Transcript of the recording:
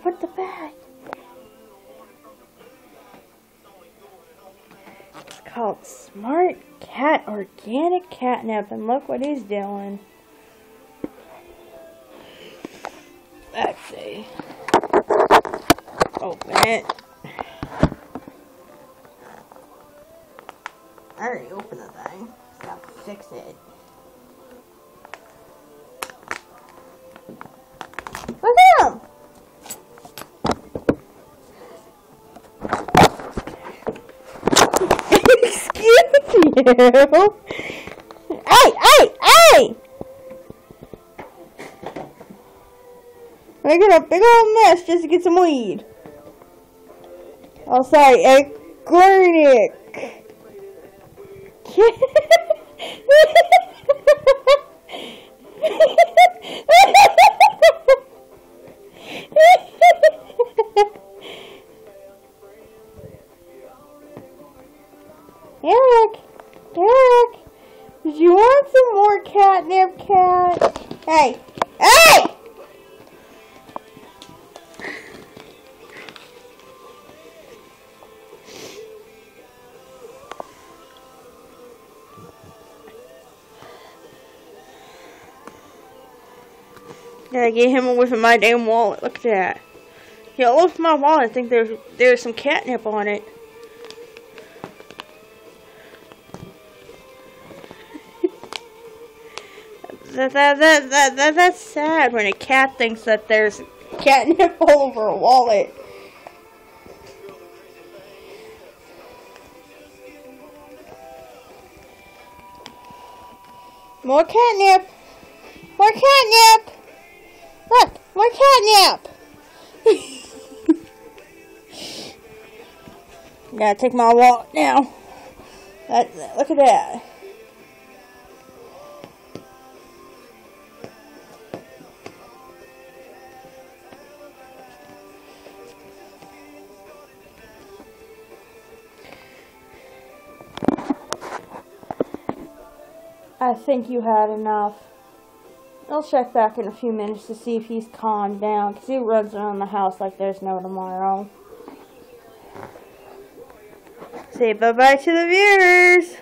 put the bag. It's called Smart Cat Organic Catnip, and look what he's doing. Let's see. Open it. I already opened the thing, so I have to fix it. Look at him! Excuse you! Hey! Making a big old mess just to get some weed. Oh, sorry, organic. Eric, did you want some more catnip, cat? Hey! Gotta get him away from my damn wallet. Look at that. Yeah, look at my wallet. I think there's some catnip on it. That's sad when a cat thinks that there's catnip all over a wallet. More catnip! More catnip! Look! More catnip! Gotta take my wallet now. Look at that. I think you had enough. I'll check back in a few minutes to see if he's calmed down, because he runs around the house like there's no tomorrow. Say bye-bye to the viewers.